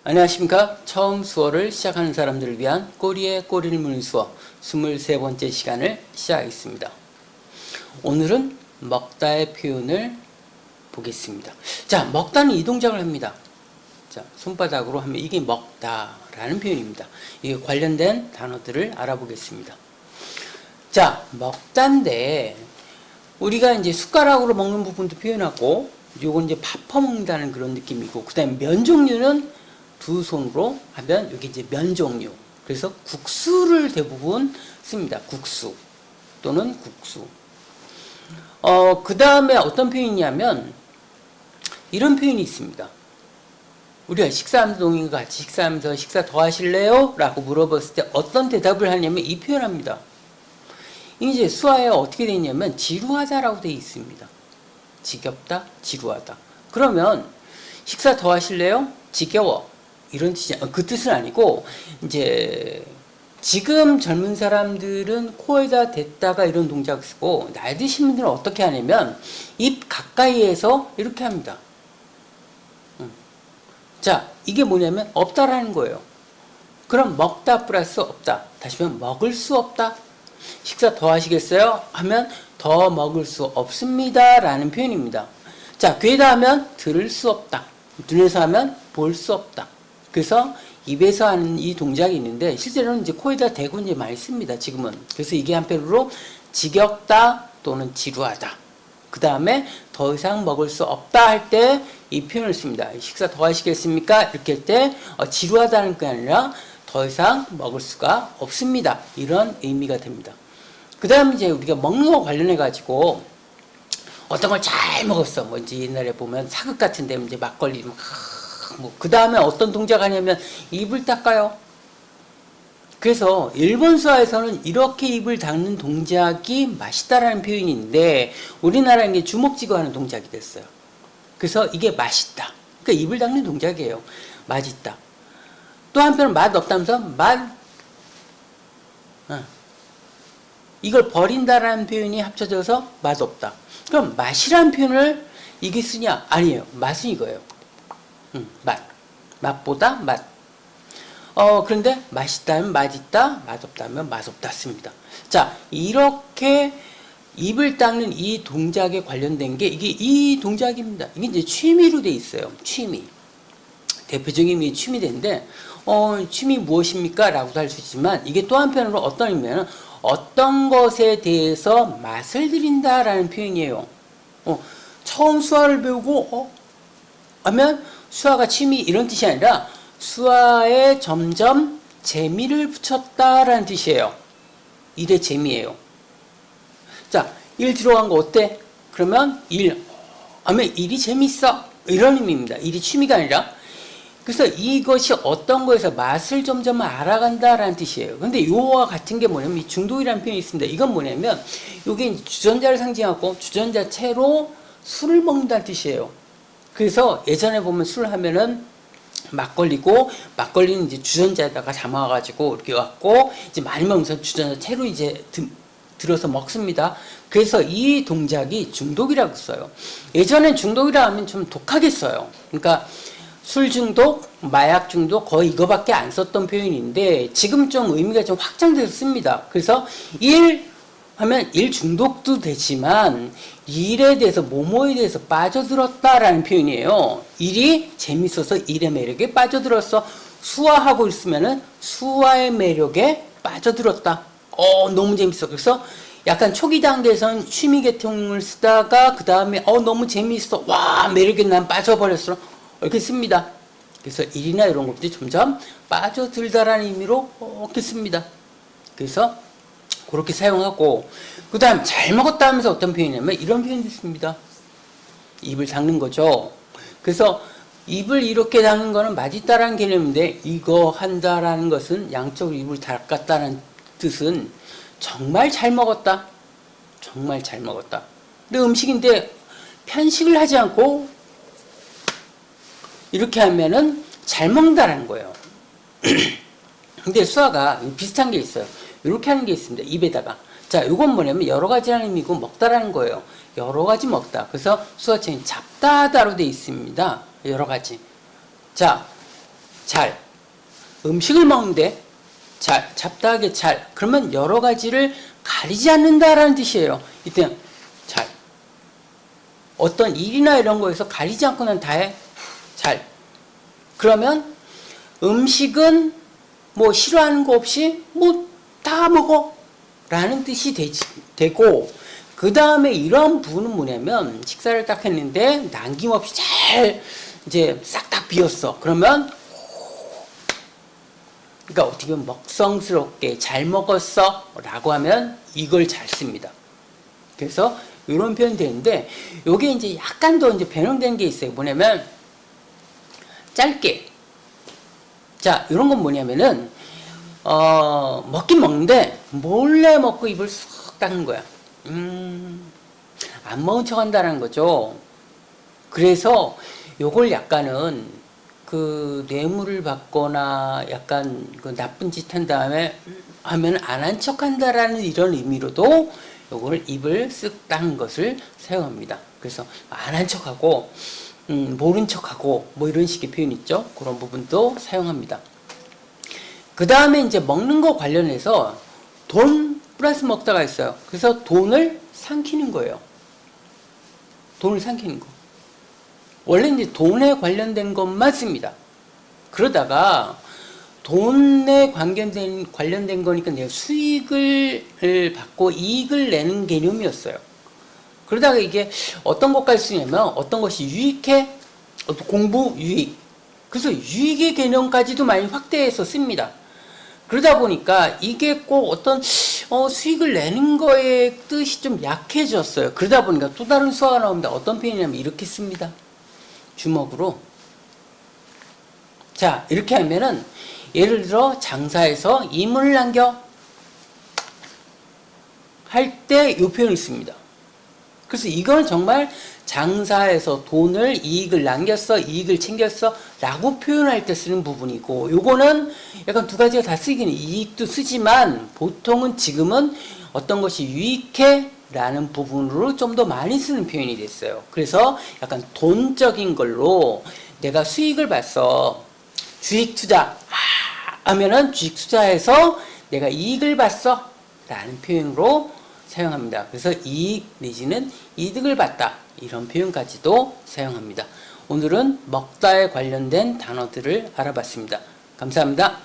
안녕하십니까. 처음 수어를 시작하는 사람들을 위한 꼬리에 꼬리를 무는 수어 23번째 시간을 시작하겠습니다. 오늘은 먹다의 표현을 보겠습니다. 자, 먹다는 이 동작을 합니다. 자, 손바닥으로 하면 이게 먹다라는 표현입니다. 이게 관련된 단어들을 알아보겠습니다. 자, 먹다인데 우리가 이제 숟가락으로 먹는 부분도 표현하고 요건 이제 밥 퍼먹는다는 그런 느낌이고, 그 다음에 면 종류는 두 손으로 하면 여기 이제 면 종류. 그래서 국수를 대부분 씁니다. 국수 또는 국수. 그 다음에 어떤 표현이냐면 이런 표현이 있습니다. 우리가 식사하면서 동인과 같이 식사하면서 식사 더 하실래요? 라고 물어봤을 때 어떤 대답을 하냐면 이 표현합니다. 이제 수화에 어떻게 되어 있냐면 지루하다라고 되어 있습니다. 지겹다, 지루하다. 그러면 식사 더 하실래요? 지겨워. 이런 뜻이, 그 뜻은 아니고, 이제, 지금 젊은 사람들은 코에다 댔다가 이런 동작을 쓰고, 나이 드신 분들은 어떻게 하냐면, 입 가까이에서 이렇게 합니다. 자, 이게 뭐냐면, 없다라는 거예요. 그럼 먹다 플러스 없다. 다시 보면, 먹을 수 없다. 식사 더 하시겠어요? 하면, 더 먹을 수 없습니다. 라는 표현입니다. 자, 귀에다 하면, 들을 수 없다. 눈에서 하면, 볼 수 없다. 그래서 입에서 하는 이 동작이 있는데 실제로는 이제 코에다 대고 이제 많이 씁니다. 지금은. 그래서 이게 한편으로 지겹다 또는 지루하다. 그 다음에 더 이상 먹을 수 없다 할 때 이 표현을 씁니다. 식사 더 하시겠습니까? 이렇게 할 때 지루하다는 게 아니라 더 이상 먹을 수가 없습니다. 이런 의미가 됩니다. 그 다음에 이제 우리가 먹는 거 관련해 가지고 어떤 걸 잘 먹었어. 뭐 이제 옛날에 보면 사극 같은 데 이제 막걸리 그 다음에 어떤 동작 하냐면 입을 닦아요. 그래서 일본 수화에서는 이렇게 입을 닦는 동작이 맛있다라는 표현인데 우리나라는 이게 주먹 쥐고 하는 동작이 됐어요. 그래서 이게 맛있다. 그러니까 입을 닦는 동작이에요. 맛있다. 또 한편은 맛 없다면서 이걸 버린다라는 표현이 합쳐져서 맛없다. 그럼 맛이라는 표현을 이게 쓰냐? 아니에요. 맛은 이거예요. 맛보다 맛. 그런데 맛있다면 맛있다, 맛없다면 맛없다 씁니다. 자, 이렇게 입을 닦는 이 동작에 관련된 게 이게 이 동작입니다. 이게 이제 취미로 돼 있어요. 취미. 대표적인 게 취미인데, 취미 무엇입니까? 라고도 할 수 있지만, 이게 또 한편으로 어떤 의미냐면, 어떤 것에 대해서 맛을 들인다라는 표현이에요. 처음 수화를 배우고, 하면 수화가 취미 이런 뜻이 아니라 수화에 점점 재미를 붙였다라는 뜻이에요. 일의 재미예요. 자, 일 들어간 거 어때? 그러면 하면 일이 재밌어. 이런 의미입니다. 일이 취미가 아니라. 그래서 이것이 어떤 거에서 맛을 점점 알아간다라는 뜻이에요. 근데 요와 같은 게 뭐냐면 이 중독이라는 표현이 있습니다. 이건 뭐냐면 이게 주전자를 상징하고 주전자채로 술을 먹는다는 뜻이에요. 그래서 예전에 보면 술 하면은 막걸리고, 막걸리는 이제 주전자에다가 담아가지고 이렇게 왔고, 이제 많이 먹으면서 주전자 채로 이제 들어서 먹습니다. 그래서 이 동작이 중독이라고 써요. 예전엔 중독이라 하면 좀 독하게 써요. 그러니까 술 중독, 마약 중독 거의 이거밖에 안 썼던 표현인데, 지금 좀 의미가 좀 확장돼서 씁니다. 그래서 하면 일 중독도 되지만 일에 대해서 뭐뭐에 대해서 빠져들었다라는 표현이에요. 일이 재밌어서 일의 매력에 빠져들었어. 수화하고 있으면은 수화의 매력에 빠져들었다. 너무 재밌어. 그래서 약간 초기 단계에서는 취미 계통을 쓰다가 그 다음에 너무 재밌어. 와, 매력에 난 빠져버렸어. 이렇게 씁니다. 그래서 일이나 이런 것들이 점점 빠져들다라는 의미로 이렇게 씁니다. 그래서 그렇게 사용하고, 그 다음 잘 먹었다 하면서 어떤 표현이냐면 이런 표현이 있습니다. 입을 닦는 거죠. 그래서 입을 이렇게 닦는 거는 맛있다라는 개념인데, 이거 한다라는 것은 양쪽으로 입을 닦았다는 뜻은 정말 잘 먹었다. 정말 잘 먹었다. 근데 음식인데 편식을 하지 않고 이렇게 하면은 잘 먹는다라는 거예요. 근데 수화가 비슷한 게 있어요. 이렇게 하는 게 있습니다. 입에다가. 자, 이건 뭐냐면 여러 가지라는 의미고 먹다라는 거예요. 여러 가지 먹다. 그래서 수화체는 잡다하다로 되어 있습니다. 여러 가지. 자, 잘. 음식을 먹는데 잘, 잡다하게 잘. 그러면 여러 가지를 가리지 않는다라는 뜻이에요. 이때 잘. 어떤 일이나 이런 거에서 가리지 않고는 다 해. 잘. 그러면 음식은 뭐 싫어하는 거 없이 뭐 다 먹어. 라는 뜻이 되고, 그 다음에 이런 부분은 뭐냐면, 식사를 딱 했는데, 남김없이 잘, 이제 싹 다 비웠어. 그러면, 그러니까 어떻게 보면 먹성스럽게 잘 먹었어. 라고 하면 이걸 잘 씁니다. 그래서 이런 표현이 되는데, 요게 이제 약간 더 이제 변형된 게 있어요. 뭐냐면, 짧게. 자, 이런 건 뭐냐면은, 먹긴 먹는데, 몰래 먹고 입을 쑥 닦는 거야. 안 먹은 척 한다는 거죠. 그래서 요걸 약간은 그 뇌물을 받거나 약간 그 나쁜 짓 한 다음에 하면 안 한 척 한다라는 이런 의미로도 요걸 입을 쓱 닦는 것을 사용합니다. 그래서 안 한 척하고, 모른 척하고, 뭐 이런 식의 표현 있죠. 그런 부분도 사용합니다. 그 다음에 이제 먹는 거 관련해서 돈 플러스 먹다가 있어요. 그래서 돈을 삼키는 거예요. 돈을 삼키는 거. 원래 이제 돈에 관련된 것만 씁니다. 그러다가 돈에 관련된 거니까 내가 수익을 받고 이익을 내는 개념이었어요. 그러다가 이게 어떤 것까지 쓰냐면 어떤 것이 유익해? 공부 유익. 그래서 유익의 개념까지도 많이 확대해서 씁니다. 그러다 보니까 이게 꼭 어떤 수익을 내는 거의 뜻이 좀 약해졌어요. 그러다 보니까 또 다른 수화가 나옵니다. 어떤 표현이냐면 이렇게 씁니다. 주먹으로. 자, 이렇게 하면은 예를 들어 장사에서 이문을 남겨 할 때 이 표현을 씁니다. 그래서 이건 정말 장사에서 돈을 이익을 남겼어, 이익을 챙겼어 라고 표현할 때 쓰는 부분이고, 요거는 약간 두 가지가 다 쓰기는 이익도 쓰지만 보통은 지금은 어떤 것이 유익해 라는 부분으로 좀 더 많이 쓰는 표현이 됐어요. 그래서 약간 돈적인 걸로 내가 수익을 봤어, 주식 투자 하면은 주식 투자해서 내가 이익을 봤어 라는 표현으로 사용합니다. 그래서 이익 내지는 이득을 봤다 이런 표현까지도 사용합니다. 오늘은 먹다에 관련된 단어들을 알아봤습니다. 감사합니다.